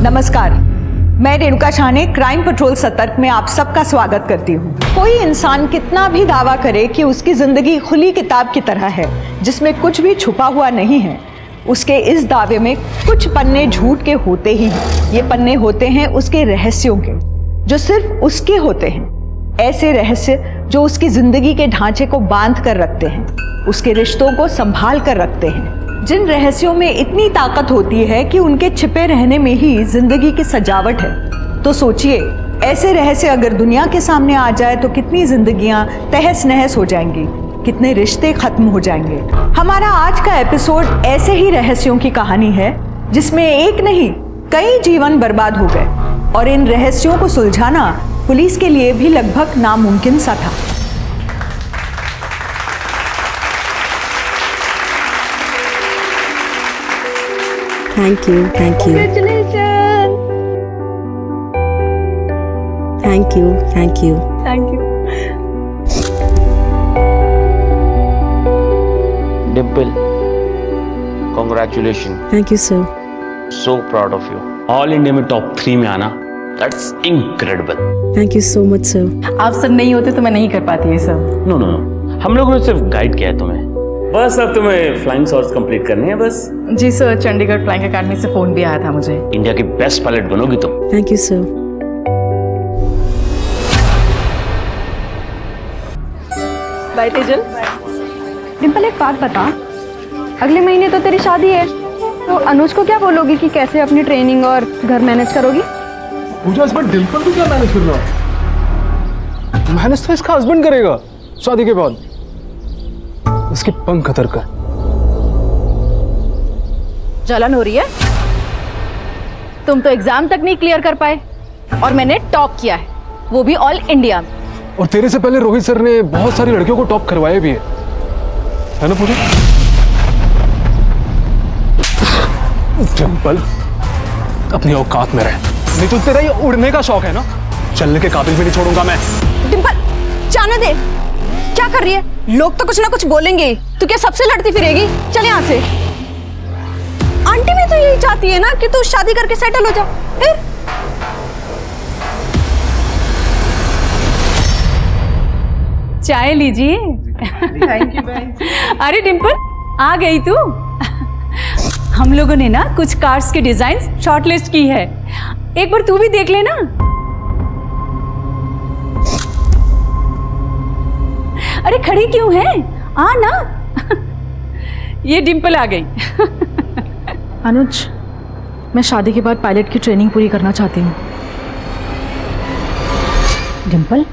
नमस्कार, मैं रेणुका शाह ने क्राइम पेट्रोल सतर्क में आप सबका स्वागत करती हूँ। कोई इंसान कितना भी दावा करे कि उसकी जिंदगी खुली किताब की तरह है जिसमें कुछ भी छुपा हुआ नहीं है, उसके इस दावे में कुछ पन्ने झूठ के होते ही हैं। ये पन्ने होते हैं उसके रहस्यों के, जो सिर्फ उसके होते हैं। ऐसे रहस्य जो उसकी जिंदगी के ढांचे को बांध कर रखते हैं, उसके रिश्तों को संभाल कर रखते हैं। जिन रहस्यों में इतनी ताकत होती है कि उनके छिपे रहने में ही जिंदगी की सजावट है। तो सोचिए, ऐसे रहस्य अगर दुनिया के सामने आ जाए तो कितनी जिंदगियां तहस नहस हो जाएंगी, कितने रिश्ते खत्म हो जाएंगे। हमारा आज का एपिसोड ऐसे ही रहस्यों की कहानी है जिसमें एक नहीं कई जीवन बर्बाद हो गए, और इन रहस्यों को सुलझाना पुलिस के लिए भी लगभग नामुमकिन सा था। Thank you. Congratulations. Thank you. Thank you. Dimple, congratulations. Thank you, sir. So proud of you. All India में टॉप 3 में आना, that's incredible. Thank you so much, sir. आप सब नहीं होते तो मैं नहीं कर पाती ये सब। नो नो नो, हम लोगों ने सिर्फ गाइड किया है तुम्हें। बस अब तुम्हें फ्लाइंग शॉट्स कंप्लीट करने हैं बस। जी सर, चंडीगढ़ फ्लाइंग अकेडमी से फोन भी आया था मुझे। इंडिया की बेस्ट पायलट बनोगी तुम। Thank you, sir. Bye Tejal. Dimple, एक बात बता, अगले महीने तो तेरी शादी है, तो अनुज को क्या बोलोगी कि कैसे अपनी ट्रेनिंग और घर मैनेज करोगी? पूजा, इस बार डिम्पल को क्या मैनेज करना? मैनेज तो इसका हस्बैंड करेगा शादी के बाद। उसकी पंख कतर कर। जलन हो रही है? तुम तो एग्जाम तक नहीं क्लियर कर पाए और मैंने टॉप किया है, वो भी ऑल इंडिया में। और तेरे से पहले रोहित सर ने बहुत सारी लड़कियों को टॉप करवाया भी है ना पूजा? डिम्पल, अपनी औकात में रह, नहीं तो तेरा ये उड़ने का शौक है ना, चलने के काबिल भी नहीं छोड़ूंगा मैं। डिम्पल, जाने दे। क्या कर रही है? लोग तो कुछ ना कुछ बोलेंगे, तू क्या सबसे लड़ती फिरेगी? चल यहाँ से। आंटी भी तो यही चाहती है ना कि तू शादी करके सेटल हो जा। फिर चाय लीजिए। थैंक यू बहन। अरे डिम्पल, आ गई तू। हम लोगों ने ना कुछ कार्स के डिजाइन शॉर्टलिस्ट की है, एक बार तू भी देख लेना। अरे खड़ी क्यों है, आ ना। ये डिम्पल आ गई। अनुज, मैं शादी के बाद पायलट की ट्रेनिंग पूरी करना चाहती हूँ। डिम्पल,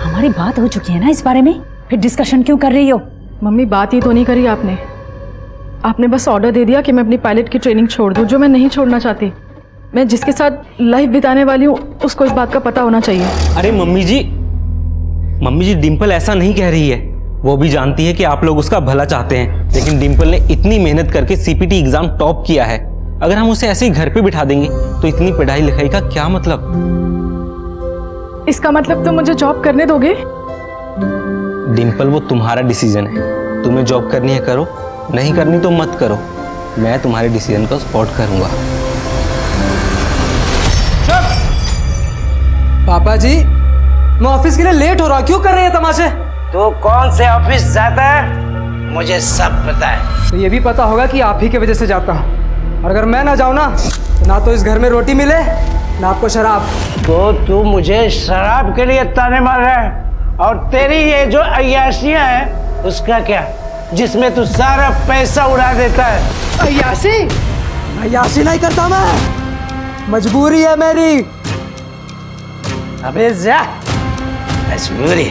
हमारी बात हो चुकी है ना इस बारे में, फिर डिस्कशन क्यों कर रही हो? मम्मी, बात ही तो नहीं करी आपने बस ऑर्डर दे दिया कि मैं अपनी पायलट की ट्रेनिंग छोड़ दूं, जो मैं नहीं छोड़ना चाहती। मैं जिसके साथ लाइफ बिताने वाली हूँ उसको इस बात का पता होना चाहिए। अरे मम्मी जी, डिम्पल ऐसा नहीं कह रही है। वो भी जानती है कि आप लोग उसका भला चाहते हैं, लेकिन डिम्पल ने इतनी मेहनत करके सीपीटी एग्जाम टॉप किया है। अगर हम उसे ऐसे ही घर पे बिठा देंगे तो इतनी पढ़ाई लिखाई का क्या मतलब? इसका मतलब तुम मुझे जॉब करने दोगे? डिम्पल, वो तुम्हारा डिसीजन है। तुम्हें जॉब करनी है करो, नहीं करनी तो मत करो। मैं तुम्हारे डिसीजन को सपोर्ट करूंगा। पापा जी, मैं ऑफिस के लिए लेट हो रहा, क्यों कर रहे हैं तमाशे? तू कौन से ऑफिस जाता है मुझे सब पता है। तो ये भी पता होगा कि आप ही की वजह से जाता हूँ, और अगर मैं ना जाऊँ ना तो इस घर में रोटी मिले ना आपको शराब। तो तू मुझे शराब के लिए ताने मार रहा है, और तेरी ये जो अय्याशियाँ हैं उसका क्या, जिसमें तू सारा पैसा उड़ा देता है? अय्याशी नहीं करता मैं, मजबूरी है मेरी। अबे जा, मजबूरी।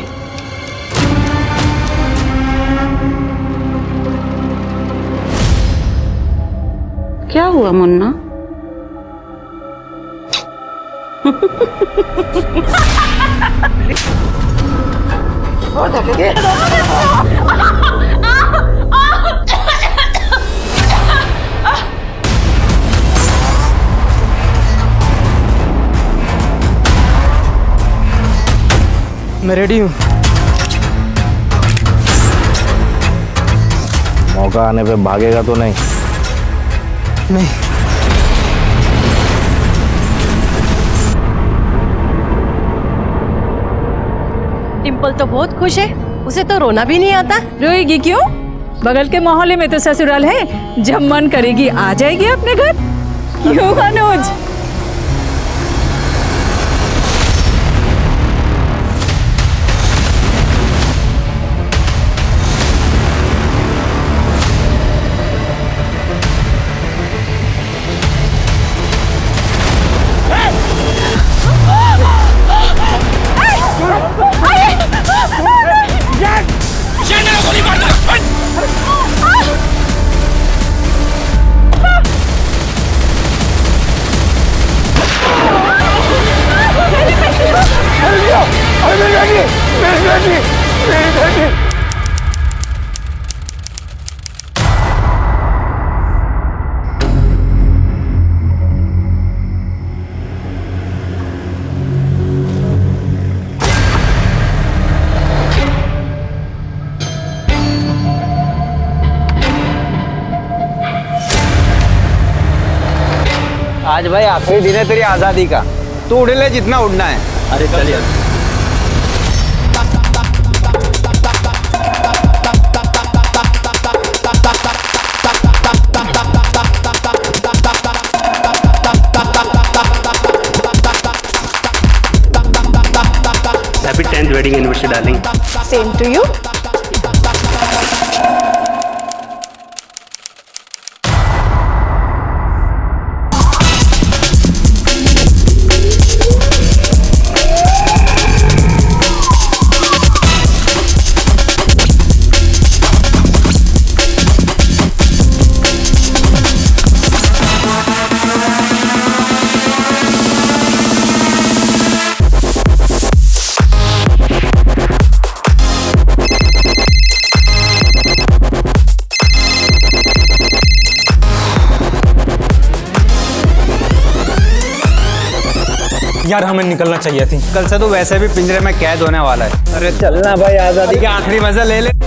क्या हुआ मुन्ना? मैं रेडी हूँ। मौका आने पे भागेगा तो नहीं? नहीं। डिम्पल तो बहुत खुश है, उसे तो रोना भी नहीं आता। रोएगी क्यों? बगल के मोहल्ले में तो ससुराल है, जब मन करेगी आ जाएगी अपने घर। क्यों अनुज? आज भाई आखिरी दिन है तेरी आजादी का, तू उड़ ले जितना उड़ना है। अरे चलिए। Happy 10th wedding anniversary darling. Same to you. यार हमें निकलना चाहिए थी। कल से तो वैसे भी पिंजरे में कैद होने वाला है। अरे चलना भाई, आजादी का आखिरी मजा ले ले।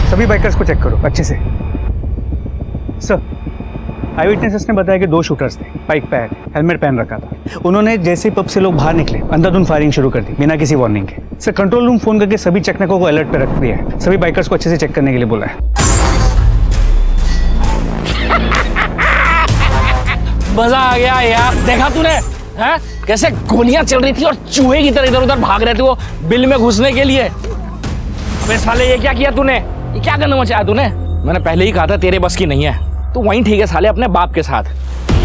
सभी बाइकर्स को चेक करो अच्छे से। सर, आई विटनेसेस ने बताया कि 2 शूटर्स थे, बाइक पे आए, हेलमेट पहन रखा था। उन्होंने जैसे ही पब से लोग बाहर निकले अंधाधुंध फायरिंग शुरू कर दी बिना किसी वार्निंग के। सर, कंट्रोल रूम फोन करके सभी चेकनकों को अलर्ट पे रख दिया है। सभी बाइकर्स को अच्छे से चेक करने के लिए बोला है। मजा आ गया यार, देखा तूने हैं? कैसे गोलियां चल रही थी और चूहे की तरह इधर उधर भाग रहे थे वो बिल में घुसने के लिए। अबे साले ये क्या किया तूने? ये क्या करना मचाया तूने? मैंने पहले ही कहा था तेरे बस की नहीं है। तू वहीं ठीक है साले अपने बाप के साथ,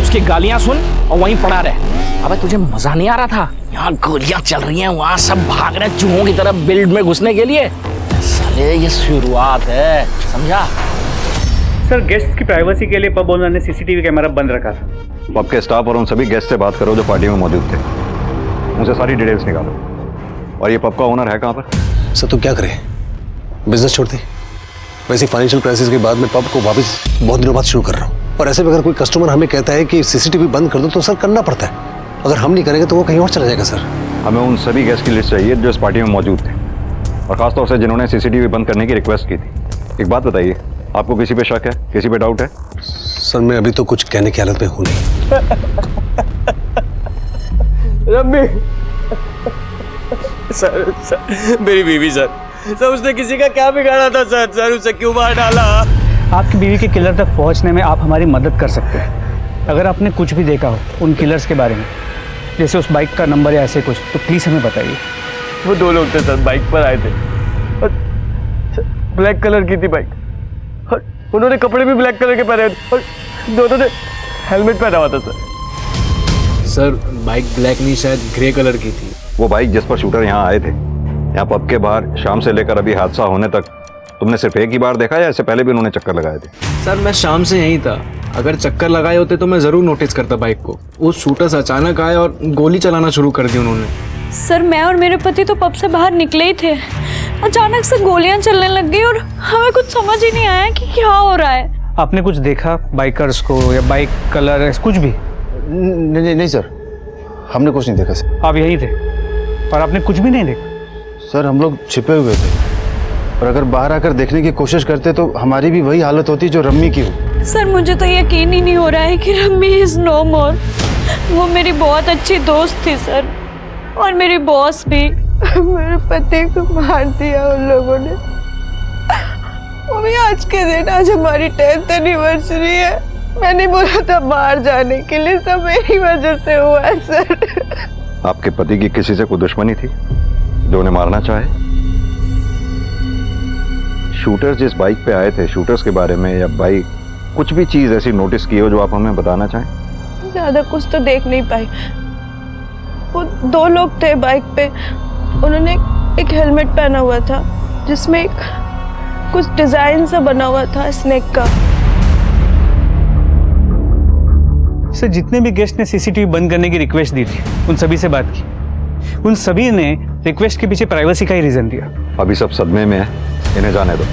उसकी गालियां सुन और वहीं पड़ा रहे। अबे तुझे मजा नहीं आ रहा था? यहाँ गोलियां चल रही हैं, वहाँ सब भाग रहे हैं चूहों की तरह बिल्ड में घुसने के लिए। साले ये शुरुआत है, समझा? सर, गेस्ट की प्राइवेसी के लिए पब ओनर ने सीसीटीवी कैमरा बंद रखा था। पब के स्टाफ और उन सभी गेस्ट से बात करो जो पार्टी में मौजूद थे, उनसे सारी डिटेल्स निकालो। और ये पब का ओनर है कहाँ पर? सर तो क्या करें, बिजनेस छोड़ दें। वैसे फाइनेंशियल क्राइसिस के बाद मैं पब को वापस बहुत दिनों बाद शुरू कर रहा हूँ, और ऐसे में अगर कोई कस्टमर हमें कहता है कि सीसीटीवी बंद कर दो तो सर करना पड़ता है। अगर हम नहीं करेंगे तो वो कहीं और चला जाएगा। सर, हमें उन सभी गेस्ट की लिस्ट चाहिए जो इस पार्टी में मौजूद थे, और खासतौर से जिन्होंने सीसीटीवी बंद करने की रिक्वेस्ट की थी। एक बात बताइए, आपको किसी पे शक है, किसी पे डाउट है? सर मैं अभी तो कुछ कहने की हालत में हूं नहीं। रम्मी सर मेरी बीवी सर उसने किसी का क्या बिगाड़ा था सर उसे क्यों मार डाला? आपकी बीवी के किलर तक पहुंचने में आप हमारी मदद कर सकते हैं। अगर आपने कुछ भी देखा हो उन किलर्स के बारे में, जैसे उस बाइक का नंबर या ऐसे कुछ, तो प्लीज़ हमें बताइए। वो 2 लोग थे सर, बाइक पर आए थे और ब्लैक कलर की थी बाइक और उन्होंने कपड़े भी ब्लैक कलर के पहने और दोनों ने हेलमेट पहना हुआ था सर बाइक ब्लैक नहीं शायद ग्रे कलर की थी। वो बाइक जिस पर शूटर यहाँ आए थे, यहाँ पब के बाहर शाम से लेकर अभी हादसा होने तक तुमने सिर्फ एक ही बार देखा या इससे पहले भी उन्होंने चक्कर लगाए थे? सर मैं शाम से यहीं था, अगर चक्कर लगाए होते तो मैं ज़रूर नोटिस करता बाइक को। वो शूटर्स अचानक आए और गोली चलाना शुरू कर दी उन्होंने। सर मैं और मेरे पति तो पब से बाहर निकले ही थे, अचानक से गोलियां चलने लग गई और हमें कुछ समझ ही नहीं आया कि क्या हो रहा है। आपने कुछ देखा बाइकर्स को या बाइक कलर कुछ भी? नहीं सर, हमने कुछ नहीं देखा सर। आप यहीं थे और आपने कुछ भी नहीं देखा? सर हम लोग छिपे हुए थे और अगर बाहर आकर देखने की कोशिश करते तो हमारी भी वही हालत होती जो रम्मी की हो। सर मुझे तो यकीन ही नहीं हो रहा है कि रम्मी इज नो मोर। वो मेरी बहुत अच्छी दोस्त थी सर, और मेरी बॉस भी। मेरे पति को मार दिया उन लोगों ने। मम्मी आज के दिन, आज हमारी 10th एनिवर्सरी है। मैंने बोला था बाहर जाने के लिए, सब मेरी वजह से हुआ है सर। आपके पति की किसी से कोई दुश्मनी थी जो उन्हें मारना चाहे? शूटर्स जिस बाइक पे आए थे, शूटर्स के बारे में या बाइक कुछ भी चीज ऐसी नोटिस की हो जो आप हमें बताना चाहें? ज्यादा कुछ तो देख नहीं पाई। वो 2 लोग थे बाइक पे, उन्होंने एक हेलमेट पहना हुआ था जिसमें कुछ डिजाइन सा बना हुआ था स्नेक का। सर जितने भी गेस्ट ने सीसीटीवी बंद करने की रिक्वेस्ट दी थी, उन सभी से बात की। उन सभी ने रिक्वेस्ट के पीछे प्राइवेसी का ही रीजन दिया। अभी सब सदमे में है, इन्हें जाने दो,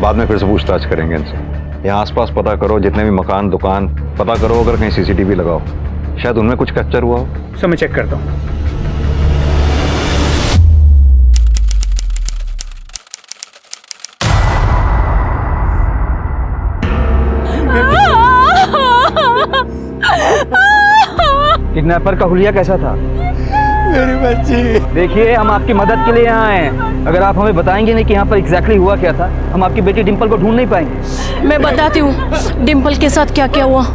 बाद में फिर से पूछताछ करेंगे इनसे। यहाँ आसपास पता करो, जितने भी मकान दुकान पता करो, अगर कहीं सीसीटीवी लगाओ, शायद उनमें कुछ कैप्चर हुआ हो। सर मैं चेक करता हूँ। किडनैपर का हुलिया कैसा था? मेरी बच्ची। देखिए हम आपकी मदद के लिए यहाँ आए हैं। अगर आप हमें बताएंगे नहीं कि यहाँ पर एग्जैक्टली हुआ क्या था, हम आपकी बेटी डिंपल को ढूंढ नहीं पाएंगे। मैं बताती हूँ डिंपल के साथ क्या क्या हुआ।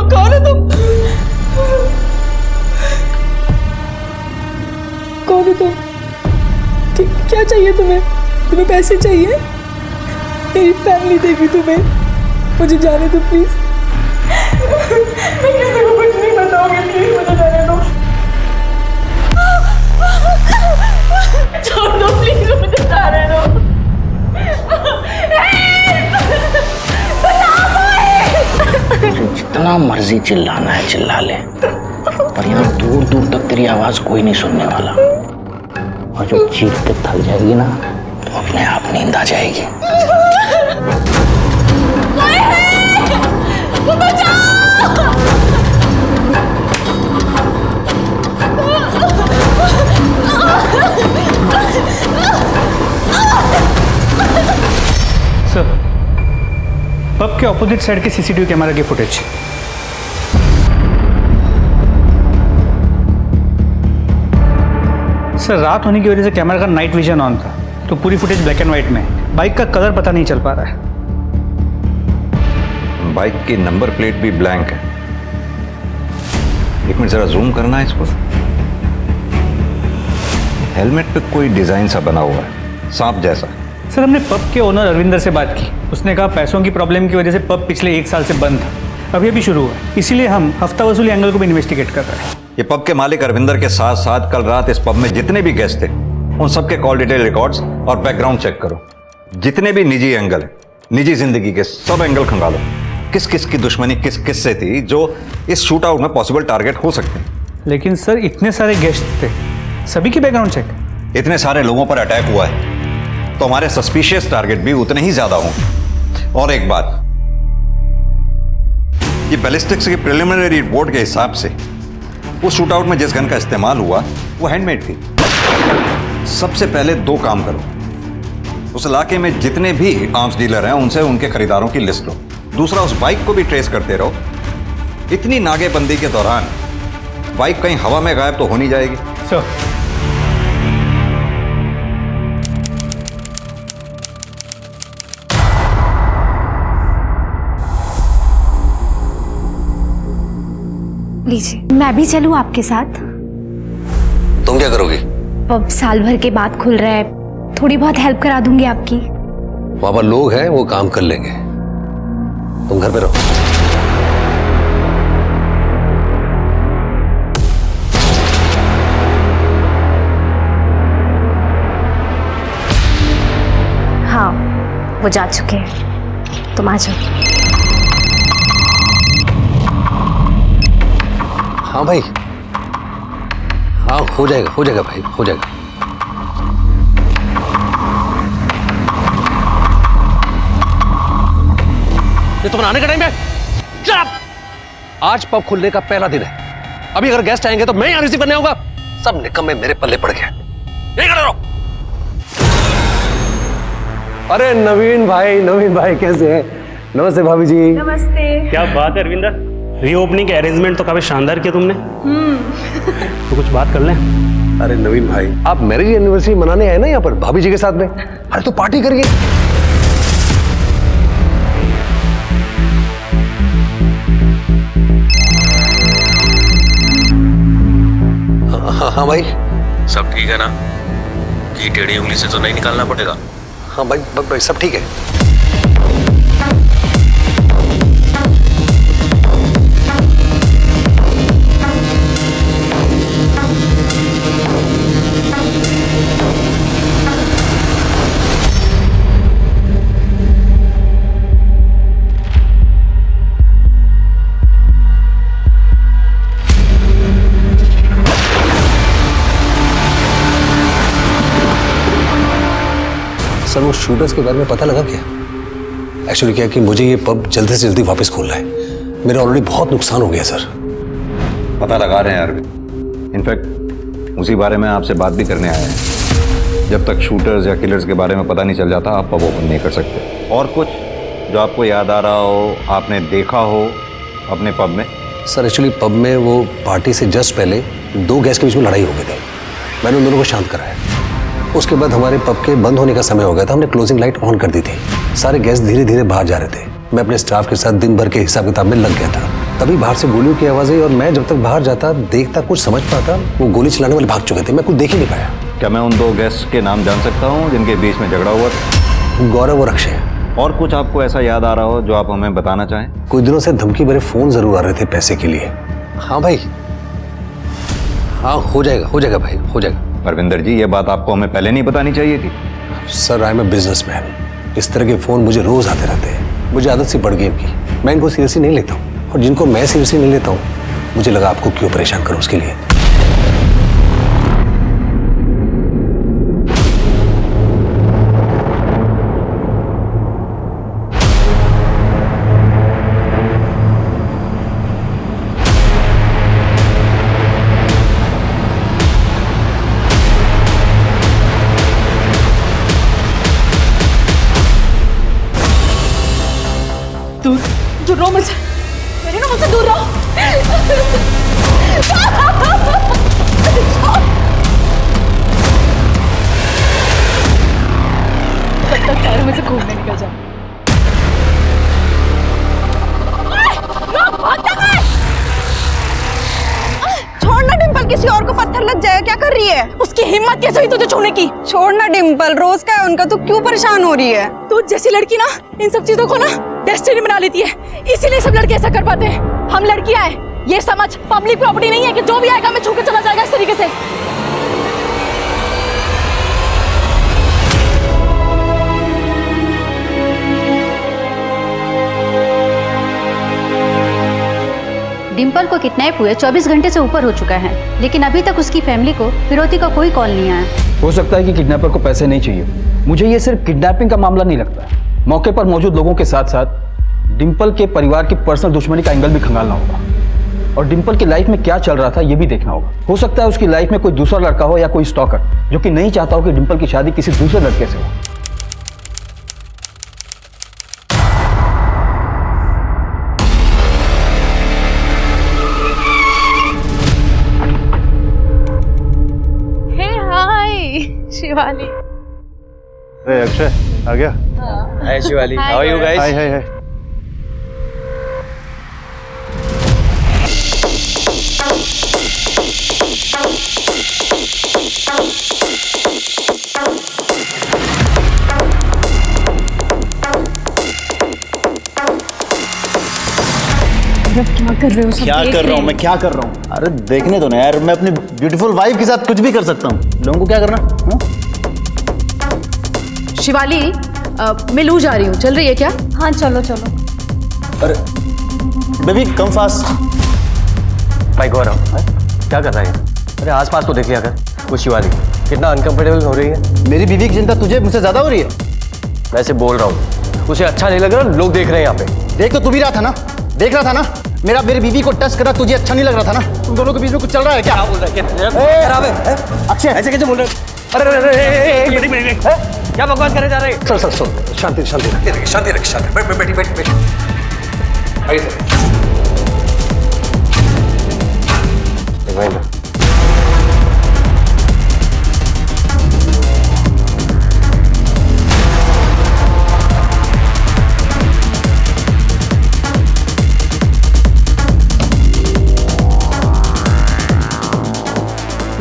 कौन है तुम? कौन है तुम? क्या चाहिए तुम्हें? तुम्हें पैसे चाहिए? मेरी फैमिली देगी तुम्हें। मुझे जाने दो प्लीज। मैं किसी को कुछ नहीं बताऊंगी, प्लीज मुझे जाने दो। छोड़ दो प्लीज, मुझे जाने दो। जितना मर्जी चिल्लाना है चिल्ला ले, पर यहाँ दूर दूर तक तेरी आवाज कोई नहीं सुनने वाला। और जो चीख के थक जाएगी ना, तो अपने आप नींद आ जाएगी। सर पब के ऑपोजिट साइड के सीसीटीवी कैमरा की फुटेज। सर रात होने की वजह से कैमरा का नाइट विजन ऑन था, तो पूरी फुटेज ब्लैक एंड व्हाइट में है। बाइक का कलर पता नहीं चल पा रहा है। बाइक की नंबर प्लेट भी ब्लैंक है। एक मिनट जरा जूम करना है इस पर। हेलमेट पे कोई डिजाइन सा बना हुआ है, सांप जैसा। सर हमने पब के ओनर अरविंदर से बात की, उसने कहा पैसों की प्रॉब्लम की वजह से पब पिछले 1 साल से बंद था, अभी अभी शुरू हुआ, इसीलिए हम हफ्ता वसूली एंगल को भी इन्वेस्टिगेट कर रहे हैं। ये पब के मालिक अरविंदर के साथ साथ कल रात इस पब में जितने भी गेस्ट थे, उन सबके कॉल डिटेल रिकॉर्ड्स और बैकग्राउंड चेक करो। जितने भी निजी एंगल है, निजी जिंदगी के सब एंगल खंगालो। किस किस की दुश्मनी किस किस से थी जो इस शूट आउट में पॉसिबल टारगेट हो सकते हैं। लेकिन सर इतने सारे गेस्ट थे, सभी की बैकग्राउंड चेक। इतने सारे लोगों पर अटैक हुआ है तो हमारे सस्पिशियस टारगेट भी उतने ही ज्यादा होंगे। और एक बात, ये बैलिस्टिक्स की प्रिलिमिनरी रिपोर्ट के हिसाब से उस शूटआउट में जिस गन का इस्तेमाल हुआ वो हैंडमेड थी। सबसे पहले दो काम करो, उस इलाके में जितने भी आर्म्स डीलर हैं उनसे उनके खरीदारों की लिस्ट लो। दूसरा, उस बाइक को भी ट्रेस करते रहो। इतनी नाकेबंदी के दौरान बाइक कहीं हवा में गायब तो हो नहीं जाएगी। सर लीजिए, मैं भी चलूं आपके साथ? तुम क्या करोगी? पब साल भर के बाद खुल रहा है, थोड़ी बहुत हेल्प करा दूंगी आपकी। वहां पर लोग हैं, वो काम कर लेंगे, तुम घर पे रहो। हाँ, वो जा चुके हैं, तुम आ जाओ। हाँ भाई, हाँ हो जाएगा भाई, हो जाएगा। ये तो बनाने का टाइम है। Shut up! आज पब खुलने का पहला दिन है। अभी अगर गेस्ट आएंगे तो मैं यहाँ रिसीव करने आऊंगा। सब निकम्मे मेरे पल्ले पड़ गए। नहीं खड़े रहो। अरे नवीन भाई कैसे हैं? नमस्ते भाभी जी। नमस्ते। क्या बात है अरविंदर, रीओपनिंग के अरेंजमेंट तो काफी शानदार किया तुमने। तो कुछ बात कर लें। अरे नवीन भाई, आप मैरिज एनिवर्सरी मनाने आए ना यहाँ पर भाभी जी के साथ में? अरे तो पार्टी करिए। हाँ भाई, सब ठीक है ना? कि टेढ़ी उंगली से तो नहीं निकालना पड़ेगा? हाँ भाई सब ठीक है। सर वो शूटर्स के बारे में पता लगा क्या? एक्चुअली क्या कि मुझे ये पब जल्दी से जल्दी वापस खोलना है। मेरा ऑलरेडी बहुत नुकसान हो गया सर। पता लगा रहे हैं अरविंद, इनफैक्ट उसी बारे में आपसे बात भी करने आए हैं। जब तक शूटर्स या किलर्स के बारे में पता नहीं चल जाता आप पब ओपन नहीं कर सकते। और कुछ जो आपको याद आ रहा हो, आपने देखा हो अपने पब में? सर एक्चुअली पब में वो पार्टी से जस्ट पहले दो गैस के बीच में लड़ाई हो गई थी। मैंने उन दोनों को शांत कराया। उसके बाद हमारे पब के बंद होने का समय हो गया था। हमने क्लोजिंग लाइट ऑन कर दी थी। सारे गेस्ट धीरे धीरे बाहर जा रहे थे। मैं अपने स्टाफ के साथ दिन भर के हिसाब किताब में लग गया था। तभी बाहर से गोलियों की आवाज़ आई और मैं जब तक बाहर जाता देखता कुछ समझ पाता, वो गोली चलाने वाले भाग चुके थे। मैं कुछ देख ही नहीं पाया। क्या मैं उन दो गेस्ट के नाम जान सकता हूँ जिनके बीच में झगड़ा हुआ था? गौरव और अक्षय। और कुछ आपको ऐसा याद आ रहा हो जो आप हमें बताना चाहें? कुछ दिनों से धमकी भरे फोन जरूर आ रहे थे पैसे के लिए। हाँ भाई, हाँ हो जाएगा भाई, हो जाएगा। परविंदर जी, ये बात आपको हमें पहले नहीं बतानी चाहिए थी। Sir I am a businessman. इस तरह के फ़ोन मुझे रोज़ आते रहते हैं। मुझे आदत सी पड़ गई इनकी। मैं इनको सीरियसली नहीं लेता हूँ और जिनको मैं सीरियसली नहीं लेता हूँ मुझे लगा आपको क्यों परेशान करूँ उसके लिए। दूर रहो मुझसे, मेरे ना मुझसे दूर रहो। तब तक शहर में से घूमने निकल जाओ। छोड़ना डिम्पल, किसी और को पत्थर लग जाएगा। क्या कर रही है? उसकी हिम्मत कैसे हुई तुझे छूने की? छोड़ना डिम्पल, रोज का है उनका, तू क्यों परेशान हो रही है? तू जैसी लड़की ना इन सब चीजों को ना डेस्टिनी बना लेती है, इसीलिए सब लड़के ऐसा कर पाते हैं। हम लड़कियां हैं, ये समझ पब्लिक प्रॉपर्टी नहीं है कि जो भी आएगा हमें छू के चला जाएगा इस तरीके से। डिम्पल को किडनैप हुए 24 घंटे से ऊपर हो चुका है, लेकिन अभी तक उसकी फैमिली को फिरौती का कोई कॉल नहीं आया। हो सकता है कि किडनैपर को पैसे नहीं चाहिए। मुझे ये सिर्फ किडनैपिंग का मामला नहीं लगता। मौके पर मौजूद लोगों के साथ साथ डिम्पल के परिवार की पर्सनल दुश्मनी का एंगल भी खंगालना होगा, और डिम्पल की लाइफ में क्या चल रहा था ये भी देखना होगा। हो सकता है उसकी लाइफ में कोई दूसरा लड़का हो या कोई स्टॉकर जो कि नहीं चाहता हो कि डिम्पल की शादी किसी दूसरे लड़के से हो। शिवाली। अरे अक्षय आ गया। Hi Shivali, how are you guys? Hi hi hi. क्या कर रहे हो? क्या कर रहा हूँ मैं? क्या कर रहा हूँ? अरे देखने दो ना यार, मैं अपनी ब्यूटीफुल वाइफ के साथ कुछ भी कर सकता हूँ। लोगों को क्या करना? हाँ? शिवाली, मैं लू जा रही हूँ, चल रही है क्या? हाँ चलो चलो। अरे बेबी कम फास्ट। भाई गौरव क्या कर रहा है? अरे आसपास तो देख लिया कर। वो शिवाली कितना अनकंफर्टेबल हो रही है। मेरी बीवी की चिंता तुझे मुझसे ज्यादा हो रही है। वैसे बोल रहा हूँ, उसे अच्छा नहीं लग रहा, लोग देख रहे हैं यहाँ पे। देख तो तू भी रहा था ना, देख रहा था ना। मेरी बीवी को टच करा, तुझे अच्छा नहीं लग रहा था ना? तुम दोनों के बीच में कुछ चल रहा है क्या? बोल रहा है अक्षय, ऐसे कैसे बोल रहे? अरे क्या बकवास करे जा रहे हैं? सर शांति शांति शांति रख शांति। बैठ। आइए सर।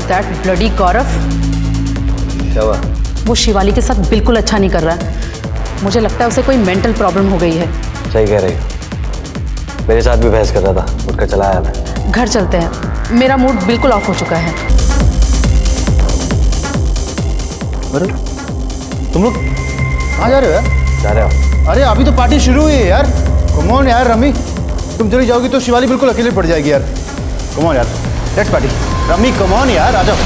दैट ब्लडी गौरव, क्या हुआ? वो शिवाली के साथ बिल्कुल अच्छा नहीं कर रहा है। मुझे लगता है उसे कोई मेंटल प्रॉब्लम हो गई है। सही कह रही हो। मेरे साथ भी बहस कर रहा था, उठकर चला आया मैं। घर चलते हैं, मेरा मूड बिल्कुल ऑफ हो चुका है। अरे तुम लोग कहाँ जा रहे हो यार? जा रहे हो? अरे अभी तो पार्टी शुरू हुई है यार। कम ऑन यार रमी, तुम चली जाओगी तो शिवाली बिल्कुल अकेले पड़ जाएगी यार। कम ऑन यार, let's party. Rummy come on यार, आ जाओ।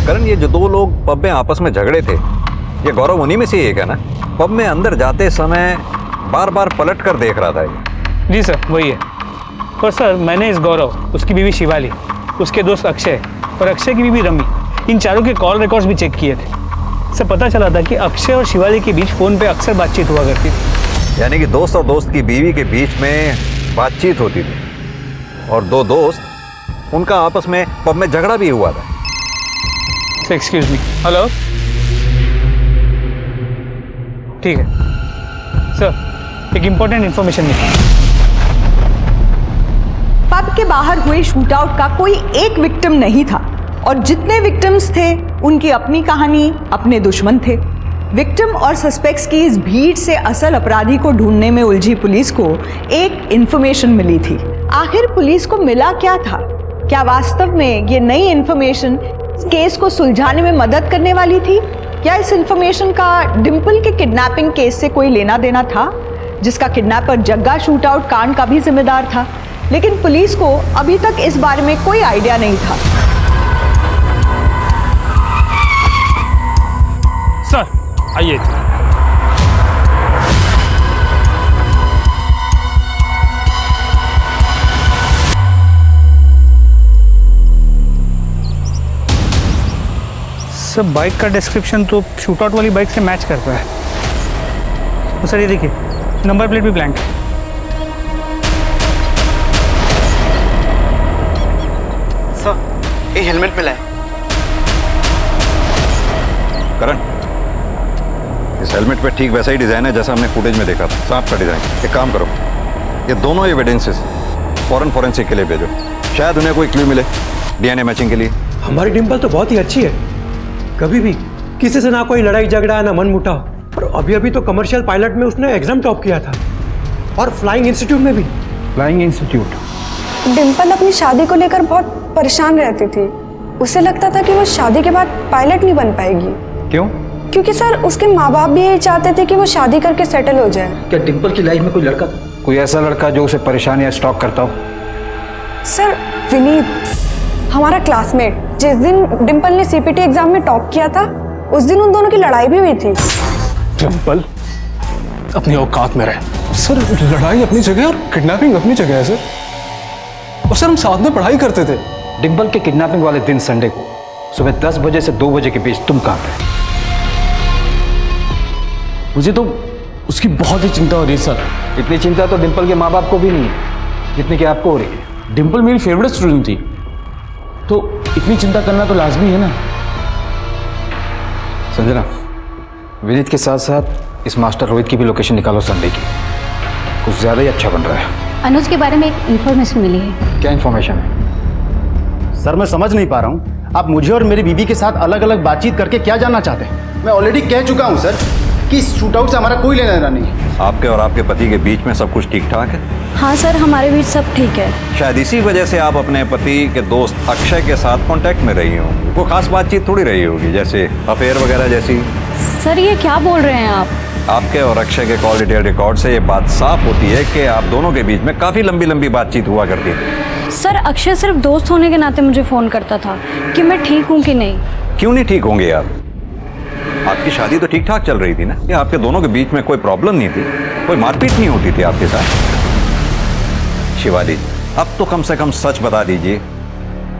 करण, ये जो दो लोग पब में आपस में झगड़े थे, ये गौरव उन्हीं में से एक है ना? पब में अंदर जाते समय बार बार पलट कर देख रहा था ये। जी सर, वही है। पर सर मैंने इस गौरव, उसकी बीवी शिवाली, उसके दोस्त अक्षय और अक्षय की बीवी रमी, इन चारों के कॉल रिकॉर्ड्स भी चेक किए थे। सर पता चला था कि अक्षय और शिवाली के बीच फ़ोन पे अक्सर बातचीत हुआ करती थी। यानी कि दोस्त और दोस्त की बीवी के बीच में बातचीत होती थी, और दो दोस्त, उनका आपस में पब में झगड़ा भी हुआ था। Sir excuse me. हेलो, ठीक है सर, एक इम्पोर्टेंट इन्फॉर्मेशन मिली। पब के बाहर हुए शूटआउट का कोई एक विक्टिम नहीं था, और जितने विक्टिम्स थे उनकी अपनी कहानी, अपने दुश्मन थे। विक्टिम और सस्पेक्ट्स की इस भीड़ से असल अपराधी को ढूंढने में उलझी पुलिस को एक इन्फॉर्मेशन मिली थी। आखिर पुलिस को मिला क्या था? क्या वास्तव में ये नई इन्फॉर्मेशन केस को सुलझाने में मदद करने वाली थी, या इस इन्फॉर्मेशन का डिम्पल के किडनैपिंग केस से कोई लेना देना था, जिसका किडनैपर जग्गा शूटआउट कांड का भी जिम्मेदार था? लेकिन पुलिस को अभी तक इस बारे में कोई आइडिया नहीं था। सर आइए। सर बाइक का डिस्क्रिप्शन तो शूटआउट वाली बाइक से मैच करता है। तो सर ये देखिए, नंबर प्लेट भी ब्लैंक है। सर ये हेलमेट मिला है। करण, इस हेलमेट पे ठीक वैसा ही डिजाइन है जैसा हमने फुटेज में देखा था, सांप का डिजाइन। एक काम करो, ये दोनों एविडेंसेस फॉरेन फोरेंसिक के लिए भेजो, शायद उन्हें कोई क्लू मिले डीएनए मैचिंग के लिए। हमारी डिम्पल तो बहुत ही अच्छी है, कभी भी किसी से ना कोई लड़ाई झगड़ा ना मन मुटाव, और अभी अभी तो कमर्शियल पायलट में उसने एग्जाम टॉप किया था, और फ्लाइंग इंस्टीट्यूट में भी। Flying institute? डिम्पल अपनी शादी को लेकर बहुत परेशान रहती थी। उसे लगता था कि वो शादी के बाद पायलट नहीं बन पाएगी। क्यों? क्योंकि सर उसके माँ बाप भी यही चाहते थे कि वो शादी करके सेटल हो जाए। क्या डिम्पल की लाइफ में कोई लड़का था? कोई ऐसा लड़का जो उसे परेशान या स्टॉक करता हो? सर विनीत, हमारा क्लासमेट, जिस दिन डिम्पल ने सीपीटी एग्जाम में टॉप किया था उस दिन उन दोनों की लड़ाई भी हुई थी। डिम्पल अपनी औकात में रहे सर। लड़ाई अपनी जगह और किडनैपिंग अपनी जगह है सर। और सर हम साथ में पढ़ाई करते थे। डिम्पल के किडनैपिंग वाले दिन संडे को सुबह 10 बजे से 2 बजे के बीच तुम कहाँ थे? मुझे तो उसकी बहुत ही चिंता हो रही है सर। इतनी चिंता तो डिम्पल के माँ बाप को भी नहीं है जितनी कि आपको हो रही है। डिम्पल मेरी फेवरेट स्टूडेंट थी, तो इतनी चिंता करना तो लाजमी है ना। संजना, विनीत के साथ साथ इस मास्टर रोहित की भी लोकेशन निकालो संडे की। कुछ ज्यादा ही अच्छा बन रहा है। अनुज के बारे में एक इन्फॉर्मेशन मिली है। क्या इन्फॉर्मेशन है? सर मैं समझ नहीं पा रहा हूँ, आप मुझे और मेरी बीवी के साथ अलग अलग बातचीत करके क्या जानना चाहते हैं? मैं ऑलरेडी कह चुका हूँ सर कि इस शूटआउट से हमारा कोई लेना देना नहीं है। आपके और आपके पति के बीच में सब कुछ ठीक ठाक है? हाँ सर, हमारे बीच सब ठीक है। शायद इसी वजह से आप अपने पति के दोस्त अक्षय के साथ कांटेक्ट में रही हो। वो खास बातचीत थोड़ी रही होगी, जैसे अफेयर वगैरह जैसी। सर ये क्या बोल रहे हैं आप? आपके और अक्षय के कॉल डिटेल रिकॉर्ड से ये बात साफ होती है कि आप दोनों के बीच में काफी लंबी लंबी बातचीत हुआ करती है। सर अक्षय सिर्फ दोस्त होने के नाते मुझे फोन करता था कि मैं ठीक हूँ कि नहीं। क्यों नहीं ठीक होंगे आप? आपकी शादी तो ठीक ठाक चल रही थी ना? या आपके दोनों के बीच में कोई प्रॉब्लम नहीं थी? कोई मारपीट नहीं होती थी आपके साथ? शिवाली, अब तो कम से कम सच बता दीजिए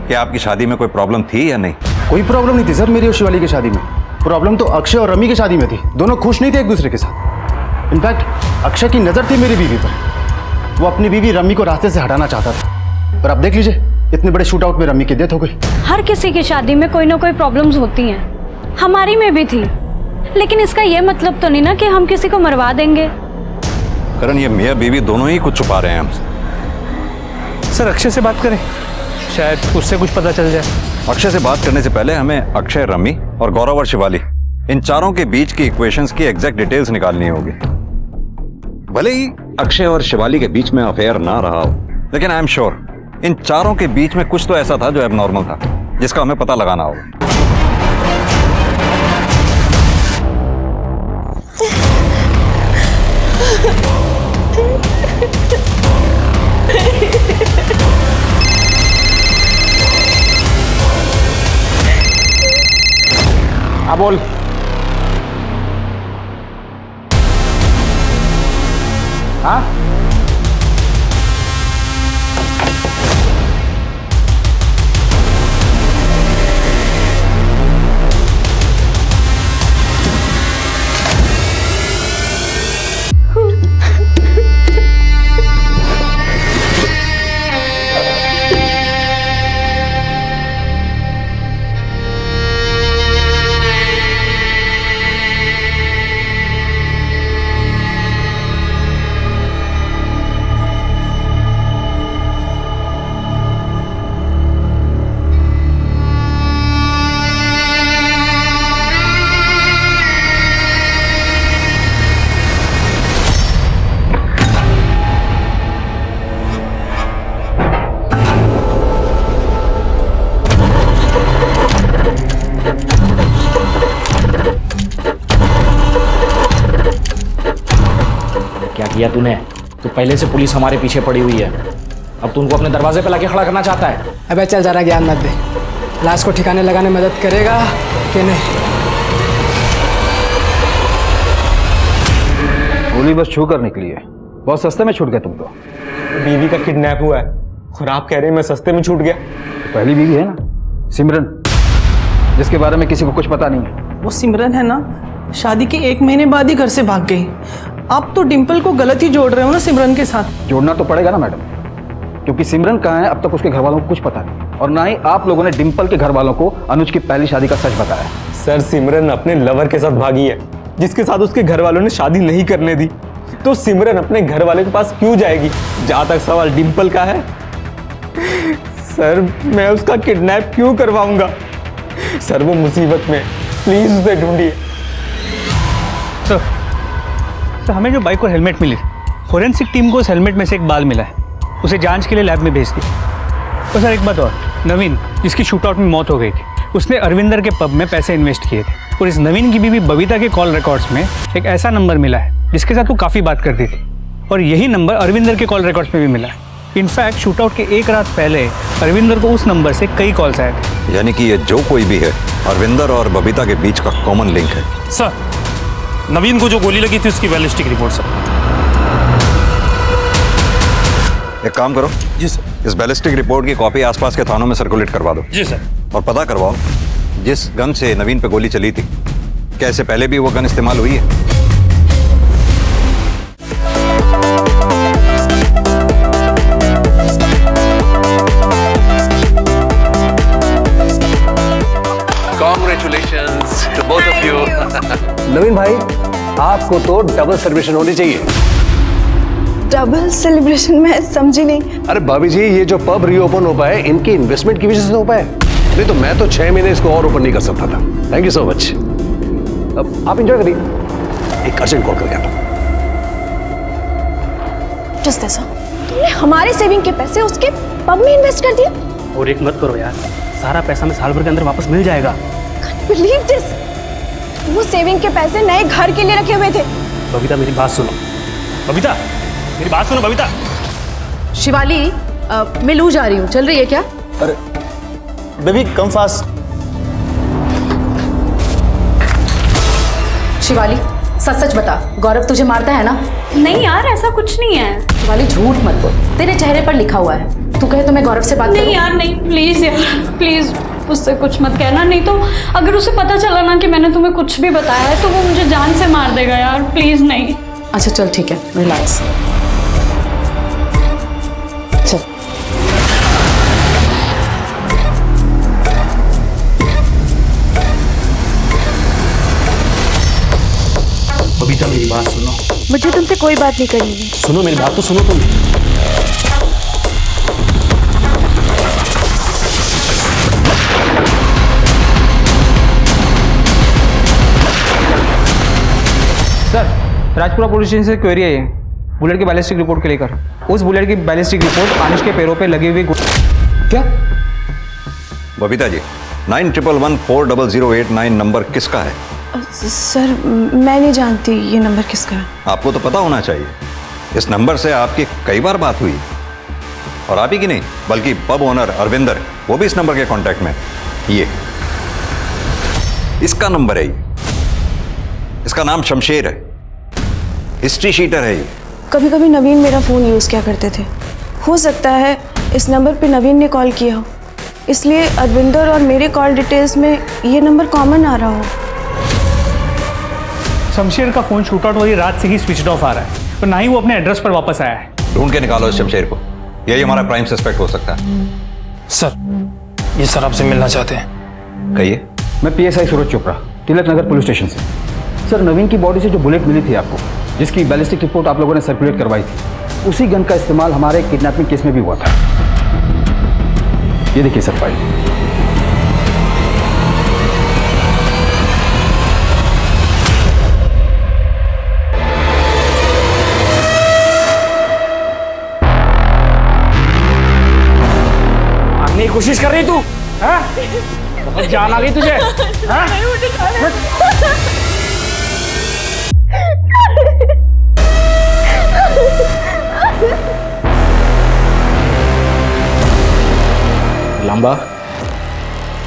कि आपकी शादी में कोई प्रॉब्लम थी या नहीं? कोई प्रॉब्लम नहीं थी सर मेरी और शिवाली की शादी में। प्रॉब्लम तो अक्षय और रमी की शादी में थी। दोनों खुश नहीं थे एक दूसरे के साथ। इनफैक्ट अक्षय की नजर थी मेरी बीवी पर। वो अपनी बीवी रमी को रास्ते से हटाना चाहता था। पर अब देख लीजिए, इतने बड़े शूट आउट में रमी की डेथ हो गई। हर किसी की शादी में कोई ना कोई प्रॉब्लम्स होती हैं। हमारी में भी थी, लेकिन इसका ये मतलब तो नहीं ना कि हम किसी को मरवा देंगे। करण, ये मियां बीवी दोनों ही कुछ छुपा रहे हैं हमसे। सर अक्षय से बात करें, शायद उससे कुछ पता चल जाए। अक्षय से बात करने से पहले हमें अक्षय, रमी और गौरव और शिवाली, इन चारों के बीच की इक्वेशंस की एग्जैक्ट डिटेल्स निकालनी होगी। भले ही अक्षय और शिवाली के बीच में अफेयर ना रहा हो, लेकिन आई एम श्योर इन चारों के बीच में कुछ तो ऐसा था जो एबनॉर्मल था, जिसका हमें पता लगाना होगा। बोल। हाँ किया तूने? तो पहले से पुलिस हमारे पीछे पड़ी हुई है। अब तू उनको अपने दरवाजे पे लाके खड़ा करना चाहता है? अबे चल जरा ज्ञान मत दे। लाश को ठिकाने लगाने में मदद करेगा कि नहीं? गोली बस छू कर निकली है। बहुत सस्ते में छूट गए तुम तो। बीवी का किडनैप हुआ है और आप कह रहे हैं मैं सस्ते में छूट गया। तो पहली बीवी है ना, सिमरन, जिसके बारे में किसी को कुछ पता नहीं है। वो सिमरन है ना, शादी के 1 महीने बाद ही घर से भाग गई। आप तो डिम्पल को गलत ही जोड़ रहे हो ना सिमरन के साथ। जोड़ना तो पड़ेगा ना मैडम, क्योंकि सिमरन कहाँ है अब तक उसके घर वालों को कुछ पता नहीं, और ना ही आप लोगों ने डिम्पल के घर वालों को अनुज की पहली शादी का सच बताया। सर सिमरन अपने लवर के साथ भागी है, जिसके साथ उसके घर वालों ने शादी नहीं करने दी। तो सिमरन अपने घर वाले के पास क्यों जाएगी? जहां तक सवाल डिम्पल का है, सर मैं उसका किडनैप क्यों करवाऊंगा? सर वो मुसीबत में, प्लीज उसे ढूंढिए। सर हमें जो बाइक और हेलमेट मिली, फोरेंसिक टीम को उस हेलमेट में से एक बाल मिला है, उसे जांच के लिए लैब में भेज दिया। तो सर एक बात और, नवीन जिसकी शूटआउट में मौत हो गई थी, उसने अरविंदर के पब में पैसे इन्वेस्ट किए थे, और इस नवीन की बीवी बबीता के कॉल रिकॉर्ड्स में एक ऐसा नंबर मिला है जिसके साथ वो काफ़ी बात करती थी, और यही नंबर अरविंदर के कॉल रिकॉर्ड्स में भी मिला है। इनफैक्ट शूटआउट के एक रात पहले अरविंदर को उस नंबर से कई कॉल्स आए थे। यानी कि ये जो कोई भी है, अरविंदर और बबीता के बीच का कॉमन लिंक है। सर नवीन को जो गोली लगी थी उसकी बैलिस्टिक रिपोर्ट सर। एक काम करो जी सर, इस बैलिस्टिक रिपोर्ट की कॉपी आसपास के थानों में सर्कुलेट करवा दो। जी सर। और पता करवाओ जिस गन से नवीन पे गोली चली थी, क्या इससे पहले भी वो गन इस्तेमाल हुई है? Congratulations to both of you. नवीन भाई, आपको तो डबल सेलिब्रेशन होनी चाहिए। डबल सेलिब्रेशन मैं समझी नहीं। अरे भाभी जी, ये जो पब रीओपन हो पाए इनकी इन्वेस्टमेंट की वजह से हो पाए, नहीं तो मैं तो 6 महीने इसको और ओपन नहीं कर सकता था। Thank you so much. अब आप एंजॉय करिए, एक अर्जेंट कॉल करके आता हूं। जस्ट ऐसा तुमने हमारे सेविंग के पैसे उसके पब में इन्वेस्ट कर दिए। और एक मत करो यार, सारा पैसा मैं साल भर के अंदर वापस मिल जाएगा। बिलीव दिस, वो सेविंग के पैसे नए घर के लिए रखे हुए थे। बबीता मेरी बात सुनो, बबीता मेरी बात सुनो। बबीता, शिवाली मैं लू जा रही हूँ, चल रही है क्या? अरे बेबी कम फास्ट। शिवाली सच सच बता, गौरव तुझे मारता है ना? नहीं यार, ऐसा कुछ नहीं है। शिवाली झूठ मत बोल, तेरे चेहरे पर लिखा हुआ है। तू कहे तो मैं गौरव से बात नहीं करूं? यार नहीं, प्लीज यार प्लीज उससे कुछ मत कहना, नहीं तो अगर उसे पता चला ना कि मैंने तुम्हें कुछ भी बताया है तो वो मुझे जान से मार देगा यार, प्लीज नहीं। अच्छा चल ठीक है, रिलैक्स। चल बबीता मेरी बात सुनो। मुझे तुमसे कोई बात नहीं करनी है। सुनो मेरी बात तो सुनो तुम। सर राजपुरा पुलिस स्टेशन से क्वेरी है, बुलेट की बैलिस्टिक रिपोर्ट के लेकर। उस बुलेट की बैलिस्टिक रिपोर्ट आनिश के पैरों पे लगी हुई क्या? बबीता जी, 91114008 नंबर किसका है? सर मैं नहीं जानती ये नंबर किसका है। आपको तो पता होना चाहिए, इस नंबर से आपकी कई बार बात हुई, और आप ही की नहीं बल्कि पब ओनर अरविंदर, वो भी इस नंबर के कांटेक्ट में। ये इसका नंबर है, ये इसका नाम शमशेर है, हिस्ट्री शीटर है ये। कभी कभी नवीन मेरा फ़ोन यूज़ किया करते थे, हो सकता है इस नंबर पे नवीन ने कॉल किया हो, इसलिए अरविंदर और मेरे कॉल डिटेल्स में ये नंबर कॉमन आ रहा हो। शमशेर का फोन शूटआउट वाली रात से ही स्विच ऑफ आ रहा है, और ना ही वो अपने एड्रेस पर वापस आया है। ढूंढ के निकालो इस शमशेर को, यही हमारा प्राइम सस्पेक्ट हो सकता है। सर ये सर आपसे मिलना चाहते हैं। कहिए। मैं PSI सूरज चोपड़ा, तिलक नगर पुलिस स्टेशन से। सर नवीन की बॉडी से जो बुलेट मिली थी आपको, जिसकी बैलिस्टिक रिपोर्ट आप लोगों ने सर्कुलेट करवाई थी, उसी गन का इस्तेमाल हमारे किडनैपिंग केस में भी हुआ था। ये देखिए सर फाइल। मारने की कोशिश कर रही तू? हाँ? बहुत जान आ गई तुझे? हाँ? लंबा,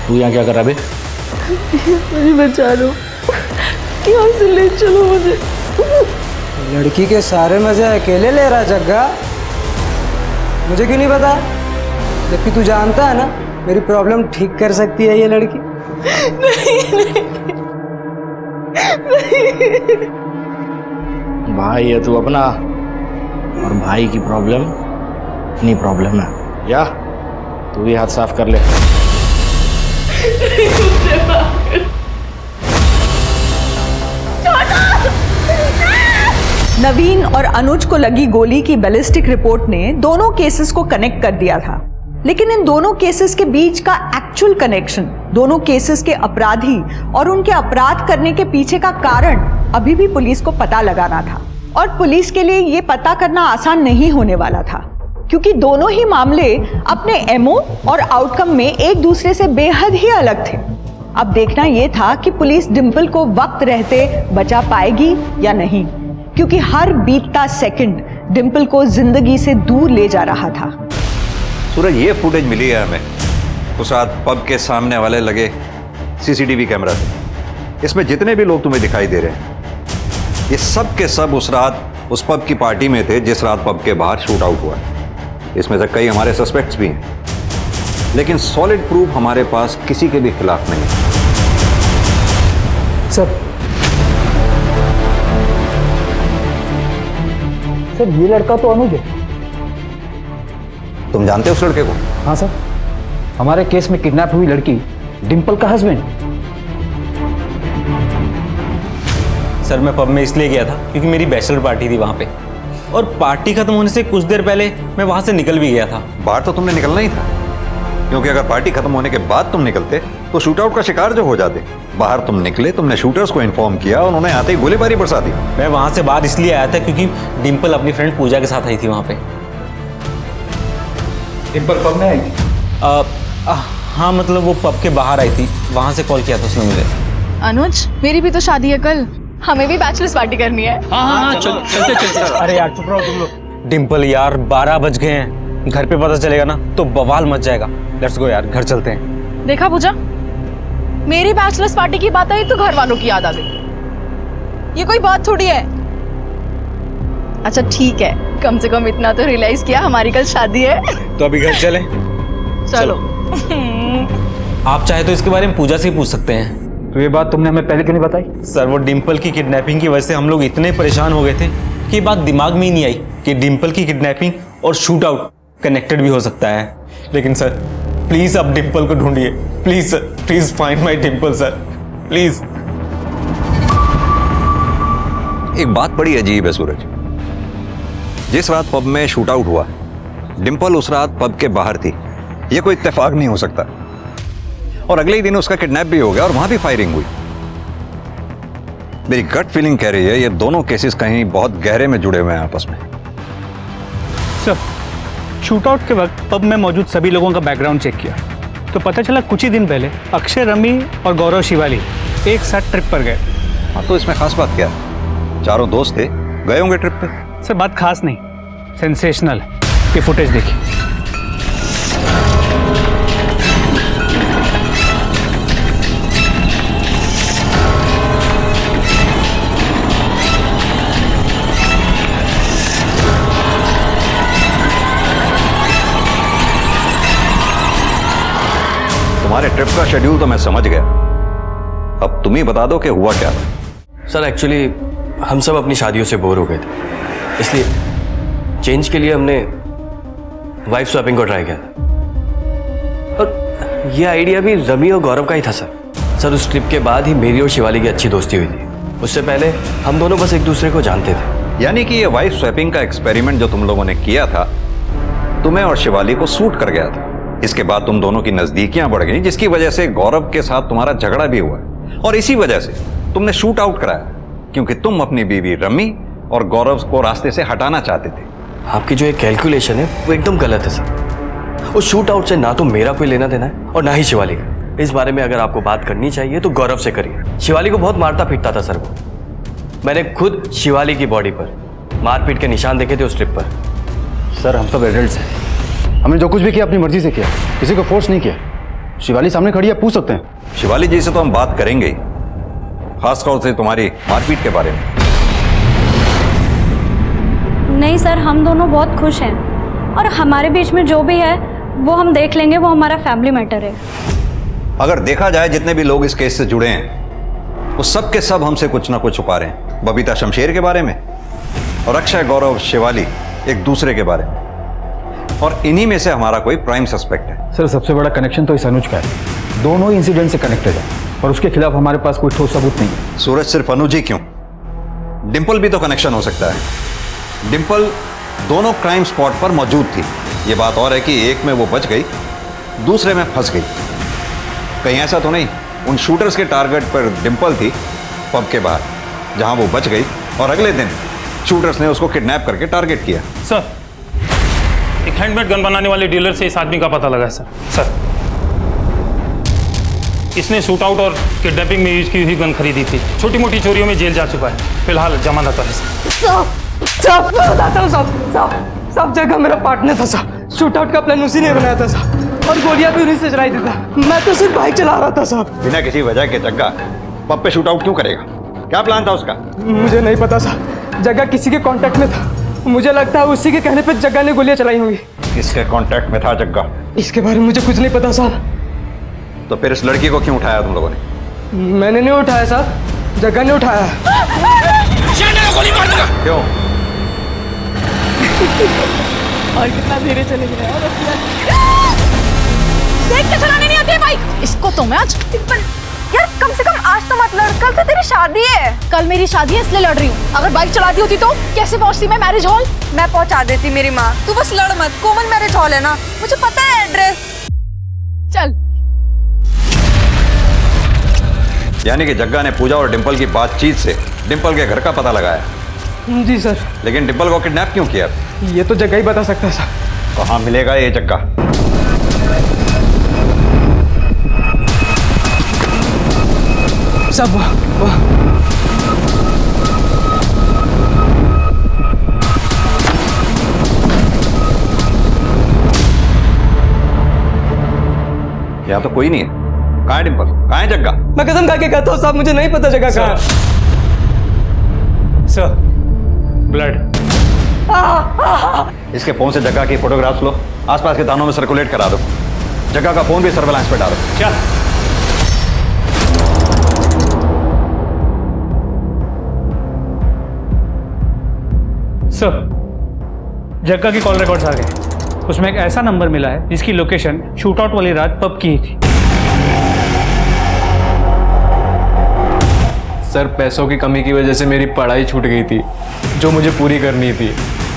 तू यहाँ क्या कर रहा है बे? मुझे बचा लो, यहाँ से ले चलो मुझे। लड़की के सारे मजे अकेले ले रहा जग्गा, मुझे क्यों नहीं पता? जबकि तू जानता है ना मेरी प्रॉब्लम ठीक कर सकती है ये लड़की। भाई है तू अपना, और भाई की प्रॉब्लम अपनी प्रॉब्लम है। या तू भी हाथ साफ कर ले। नवीन और अनुज को लगी गोली की बैलिस्टिक रिपोर्ट ने दोनों केसेस को कनेक्ट कर दिया था, लेकिन इन दोनों केसेस के बीच का एक्चुअल कनेक्शन, दोनों केसेस के अपराधी और उनके अपराध करने के पीछे का कारण अभी भी पुलिस को पता लगाना था और पुलिस के लिए ये पता करना आसान नहीं होने वाला था, क्योंकि दोनों ही मामले अपने एमओ और आउटकम में एक दूसरे से बेहद ही अलग थे। अब देखना यह था कि पुलिस डिंपल को वक्त रहते बचा पाएगी या नहीं, क्योंकि हर बीतता सेकंड डिंपल को जिंदगी से दूर ले जा रहा था। सूरज, ये फुटेज मिली है हमें उस रात पब के सामने वाले लगे सीसीटीवी कैमरा से। इसमें जितने भी लोग तुम्हें दिखाई दे रहे हैं, ये सब के सब उस रात उस पब की पार्टी में थे जिस रात पब के बाहर शूट आउट हुआ। इसमें से कई हमारे सस्पेक्ट्स भी हैं, लेकिन सॉलिड प्रूफ हमारे पास किसी के भी खिलाफ नहीं है। सर ये लड़का तो अनुज है। तुम जानते हो उस लड़के को? हाँ सर, हमारे केस में किडनैप हुई लड़की डिंपल का हस्बैंड। सर मैं पब में इसलिए गया था क्योंकि मेरी बैचलर पार्टी थी वहां पे, और पार्टी खत्म होने से कुछ देर पहले मैं वहां से निकल भी गया था। बाहर तो तुमने निकलना ही था, क्योंकि अगर पार्टी खत्म होने के बाद तुम निकलते तो शूट आउट का शिकार जो हो जाते। बाहर तुम निकले, तुमने शूटर्स को इन्फॉर्म किया, उन्होंने आते ही गोलीबारी बरसा दी। मैं वहां से बाहर इसलिए आया था क्योंकि डिंपल अपनी फ्रेंड पूजा के साथ आई थी वहां पे। डिंपल पब में आई थी? हाँ, मतलब वो पब के बाहर आई थी, वहां से कॉल किया था उसने मुझे। अनुज, मेरी भी तो शादी है कल, हमें भी बैचलर्स पार्टी करनी है। हाँ, चलते। अरे यार चुप रहो तुम लोग। डिंपल यार 12 बज गए हैं, घर पे पता चलेगा ना तो बवाल मच जाएगा। लेट्स गो यार, घर चलते हैं। देखा पूजा, मेरी बैचलर्स पार्टी की बात आई तो घर वालों की याद आ गई। ये कोई बात थोड़ी है। अच्छा ठीक है, कम से कम इतना तो रियलाइज किया हमारी कल शादी है। तो अभी घर चलें? चलो। आप चाहे तो इसके बारे में पूजा से ही पूछ सकते हैं। तो ये बात तुमने हमें पहले क्यों नहीं बताई? सर वो डिंपल की किडनैपिंग की वजह से हम लोग इतने परेशान हो गए थे कि ये बात दिमाग में ही नहीं आई कि डिंपल की किडनैपिंग और शूट आउट कनेक्टेड भी हो सकता है। लेकिन सर प्लीज आप डिंपल को ढूंढिए, please sir, please find my Dimple sir, please. एक बात बड़ी अजीब है सूरज, जिस रात पब में शूट आउट हुआ डिंपल उस रात पब के बाहर थी। यह कोई इत्तेफाक नहीं हो सकता। और अगले ही दिन उसका किडनैप भी हो गया और वहां भी फायरिंग हुई। मेरी गट फीलिंग कह रही है ये दोनों केसेस कहीं बहुत गहरे में जुड़े हुए हैं आपस में। सर शूटआउट के वक्त पब में मौजूद सभी लोगों का बैकग्राउंड चेक किया तो पता चला कुछ ही दिन पहले अक्षय, रमी और गौरव शिवाली एक साथ ट्रिप पर गए। हाँ, तो इसमें खास बात क्या है? चारों दोस्त थे, गए होंगे ट्रिप पे। सर बात खास नहीं, सेंसेशनल। ये फुटेज देखिए। तुम्हारे ट्रिप का शेड्यूल तो मैं समझ गया, अब तुम ही बता दो कि हुआ क्या। सर एक्चुअली हम सब अपनी शादियों से बोर हो गए थे, इसलिए चेंज के लिए हमने वाइफ स्वैपिंग को ट्राई किया था। और ये आइडिया भी रमी और गौरव का ही था सर उस ट्रिप के बाद ही मेरी और शिवाली की अच्छी दोस्ती हुई थी। उससे पहले हम दोनों बस एक दूसरे को जानते थे। यानी कि ये वाइफ स्वैपिंग का एक्सपेरिमेंट जो तुम लोगों ने किया था तुम्हें और शिवाली को सूट कर गया था। इसके बाद तुम दोनों की नजदीकियां बढ़ गई, जिसकी वजह से गौरव के साथ तुम्हारा झगड़ा भी हुआ और इसी वजह से तुमने शूट आउट कराया, क्योंकि तुम अपनी बीवी रमी और गौरव को रास्ते से हटाना चाहते थे। आपकी जो एक कैलकुलेशन है वो एकदम गलत है सर। उस शूट आउट से ना तो मेरा कोई लेना देना है और ना ही शिवाली का। इस बारे में अगर आपको बात करनी चाहिए तो गौरव से करिए। शिवाली को बहुत मारता पीटता था सर वो। मैंने खुद शिवाली की बॉडी पर मारपीट के निशान देखे थे उस ट्रिप पर। सर हम सब एडल्ट्स हैं, हमने जो कुछ भी किया अपनी मर्जी से किया, किसी को फोर्स नहीं किया। शिवाली सामने खड़ी है, पूछ सकते हैं। शिवाली जी से तो हम बात करेंगे ही, खासतौर से तुम्हारी मारपीट के बारे में। नहीं सर, हम दोनों बहुत खुश हैं और हमारे बीच में जो भी है वो हम देख लेंगे, वो हमारा फैमिली मैटर है। अगर देखा जाए जितने भी लोग इस केस से जुड़े हैं वो सब के सब हमसे कुछ ना कुछ छुपा रहे हैं। बबीता शमशेर के बारे में और अक्षय, गौरव, शिवाली एक दूसरे के बारे में, और इन्हीं में से हमारा कोई प्राइम सस्पेक्ट है। सर सबसे बड़ा कनेक्शन तो इस अनुज का है, दोनों ही इंसिडेंट से कनेक्टेड है और उसके खिलाफ हमारे पास कोई ठोस सबूत नहीं है। सूरज सिर्फ अनुज ही क्यों, डिंपल भी तो कनेक्शन हो सकता है। डिंपल दोनों क्राइम स्पॉट पर मौजूद थी। ये बात और है कि एक में वो बच गई, दूसरे में फंस गई। कहीं ऐसा तो नहीं उन शूटर्स के टारगेट पर डिंपल थी पब के बाहर? जहां वो बच गई और अगले दिन शूटर्स ने उसको किडनैप करके टारगेट किया। सर, एक हैंडमेड गन बनाने वाले डीलर से इस आदमी का पता लगा है सर। इसने शूट आउट और किडनैपिंग में यूज की हुई गन खरीदी थी। छोटी मोटी चोरियों में जेल जा चुका है, फिलहाल जमानत पर है सर। सब मैं बताता हूँ सब जगह मेरा पार्टनर था साहब। शूट आउट का प्लान उसी ने बनाया था साहब, और गोलियां भी उन्हीं से चलाई देता। मैं तो सिर्फ बाइक चला रहा था साहब। बिना किसी वजह के जग्गा पब पे शूट आउट क्यों करेगा? क्या प्लान था उसका? मुझे नहीं पता साहब, जग्गा किसी के कांटेक्ट में था। मुझे लगता है उसी के कहने पे जग्गा ने गोलियां चलाई होंगी। किसके कांटेक्ट में था जग्गा? इसके बारे में मुझे कुछ नहीं पता साहब। तो फिर इस लड़की को क्यों उठाया तुम लोगों ने? मैंने नहीं उठाया साहब, जग्गा ने उठाया। गोली मार दूंगा। क्यों? और कितना धीरे चले गए। देख के चलाने नहीं आती है बाइक। इसको तो मैं आज यार कम से कम आज तो मत लड़, कल तो तेरी शादी है। कल मेरी शादी है इसलिए लड़ रही हूँ। अगर बाइक चलाती होती तो कैसे पहुँचती मैं मैरिज हॉल? मैं पहुँचा देती मेरी माँ। तू बस लड़ मत, कॉमन मैरिज हॉल है ना, मुझे पता है एड्रेस। चल। यानी कि जग्गा ने पूजा और डिंपल की बातचीत से डिंपल के घर का पता लगाया। जी सर। लेकिन डिंपल को किडनैप क्यों किया? ये तो जग्गा ही बता सकता है सर। कहाँ मिलेगा ये जग्गा? सब यहाँ तो कोई नहीं है। कहाँ है डिंपल? कहाँ है जग्गा? मैं कसम खा के कहता हूँ साहब, मुझे नहीं पता जगह कहाँ है। Sir, blood. इसके फोन से जग्गा की फोटोग्राफ्स लो, आसपास के थानों में सर्कुलेट करा दो। जग्गा का फोन भी सर्वेलांस पे डालो। चल। सर, जग्गा की कॉल रिकॉर्ड्स आ गए। उसमें एक ऐसा नंबर मिला है जिसकी लोकेशन शूट आउट वाली रात पब की ही थी। सर, पैसों की कमी की वजह से मेरी पढ़ाई छूट गई थी जो मुझे पूरी करनी थी,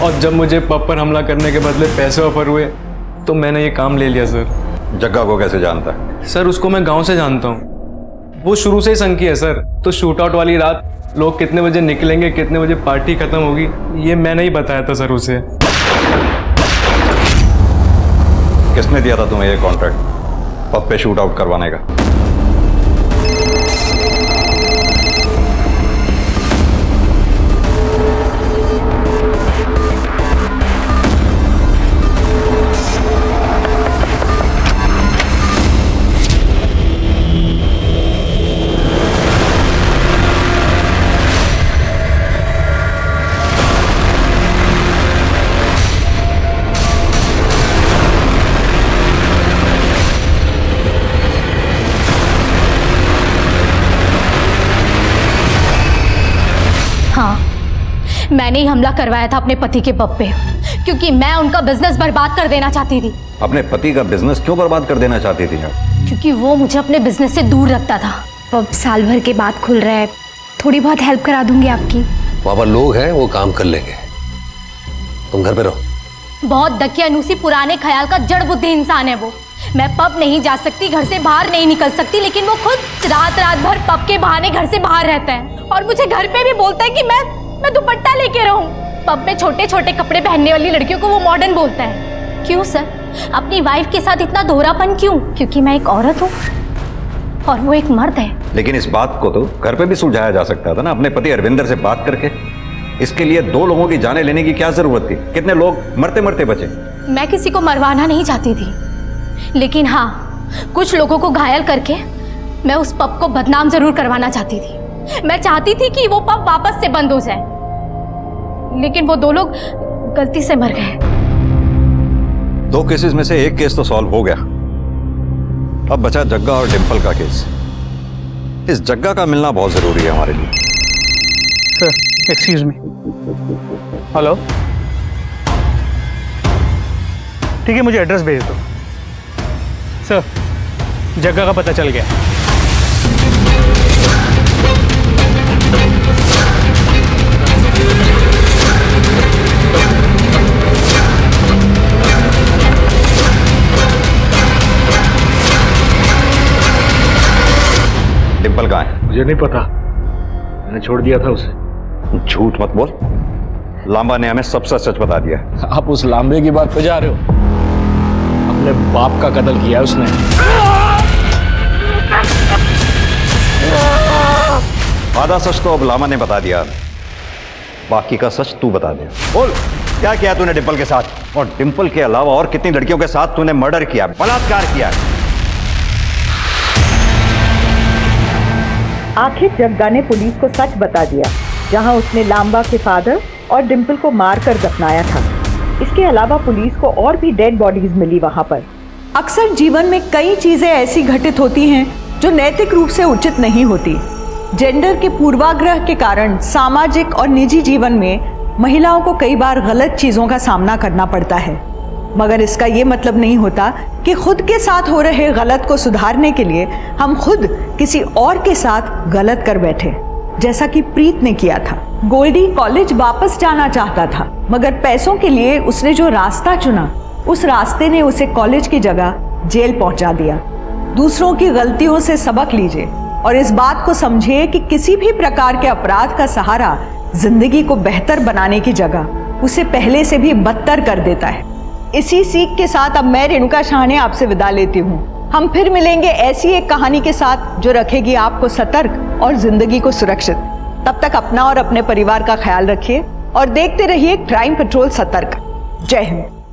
और जब मुझे पब पर हमला करने के बदले पैसे ऑफर हुए तो मैंने ये काम ले लिया सर। जग्गा को कैसे जानता है? सर, उसको मैं गांव से जानता हूँ, वो शुरू से ही संकी है सर। तो शूट आउट वाली रात लोग कितने बजे निकलेंगे, कितने बजे पार्टी खत्म होगी, ये मैंने ही बताया था सर उसे। किसने दिया था तुम्हें ये कॉन्ट्रैक्ट पब पे शूट आउट करवाने का? मैंने ही हमला करवाया था अपने पति के पब पे, क्योंकि मैं उनका बिजनेस बर्बाद कर देना चाहती थी। अपने पति का बिजनेस क्यों बर्बाद कर देना चाहती थी आप? क्योंकि वो मुझे अपने बिजनेस से दूर रखता था। पब साल भर के बाद खुल रहा है, थोड़ी बहुत हेल्प करा दूंगी आपकी। वहाँ पर लोग हैं, वो काम कर लेंगे, तुम घर पे रहो। बहुत दकियानूसी पुराने ख्याल का जड़ बुद्धि इंसान है वो। मैं पब नहीं जा सकती, घर से बाहर नहीं निकल सकती, लेकिन वो खुद रात रात भर पब के बहाने घर से बाहर रहता है और मुझे घर पे भी बोलता है कि मैं दुपट्टा लेके रहूं। पब में छोटे छोटे कपड़े पहनने वाली लड़कियों को वो मॉडर्न बोलता है। क्यों सर, अपनी वाइफ के साथ इतना दोहरापन क्यों? क्योंकि मैं एक औरत हूँ और वो एक मर्द है। लेकिन इस बात को तो घर पे भी सुलझाया जा सकता था ना, अपने पति अरविंदर से बात करके। इसके लिए 2 लोगों की जानें लेने की क्या जरूरत थी? कितने लोग मरते मरते बचे। मैं किसी को मरवाना नहीं चाहती थी, लेकिन हाँ, कुछ लोगों को घायल करके मैं उस पब को बदनाम जरूर करवाना चाहती थी। मैं चाहती थी कि वो पब वापस से बंद हो जाए, लेकिन वो 2 लोग गलती से मर गए। 2 केसेस में से एक केस तो सॉल्व हो गया, अब बचा जग्गा और डिंपल का केस। इस जग्गा का मिलना बहुत जरूरी है हमारे लिए। Sir, excuse me. हेलो, ठीक है, मुझे एड्रेस भेज दो। सर, जग्गा का पता चल गया। डिंपल कहाँ है? मुझे नहीं पता, मैंने छोड़ दिया था उसे। झूठ मत बोल, लांबा ने हमें सब सच बता दिया। आप उस लांबे की बात पे जा रहे हो? अपने बाप का कत्ल किया है उसने। आधा सच तो अब लामा ने बता दिया, बाकी का सच तू बता दे। बोल, क्या किया तूने डिंपल के साथ, और डिंपल के अलावा और कितनी लड़कियों के साथ तूने मर्डर किया, बलात्कार किया? आखिर जग्गा ने पुलिस को सच बता दिया, जहां उसने लांबा के फादर और डिंपल को मारकर दफनाया था। इसके अलावा पुलिस को और भी डेड बॉडीज मिली वहां पर। अक्सर जीवन में कई चीजें ऐसी घटित होती हैं जो नैतिक रूप से उचित नहीं होती। जेंडर के पूर्वाग्रह के कारण सामाजिक और निजी जीवन में महिलाओं को कई बार गलत चीजों का सामना करना पड़ता है, मगर इसका ये मतलब नहीं होता कि खुद के साथ हो रहे गलत को सुधारने के लिए हम खुद किसी और के साथ गलत कर बैठे, जैसा कि प्रीत ने किया था। गोल्डी कॉलेज वापस जाना चाहता था, मगर पैसों के लिए उसने जो रास्ता चुना, उस रास्ते ने उसे कॉलेज की जगह जेल पहुंचा दिया। दूसरों की गलतियों से सबक लीजिए और इस बात को समझिए कि किसी भी प्रकार के अपराध का सहारा जिंदगी को बेहतर बनाने की जगह उसे पहले से भी बदतर कर देता है। इसी सीख के साथ अब मैं रेणुका शाहने आपसे विदा लेती हूँ। हम फिर मिलेंगे ऐसी एक कहानी के साथ जो रखेगी आपको सतर्क और जिंदगी को सुरक्षित। तब तक अपना और अपने परिवार का ख्याल रखिए और देखते रहिए क्राइम पेट्रोल सतर्क। जय हिंद।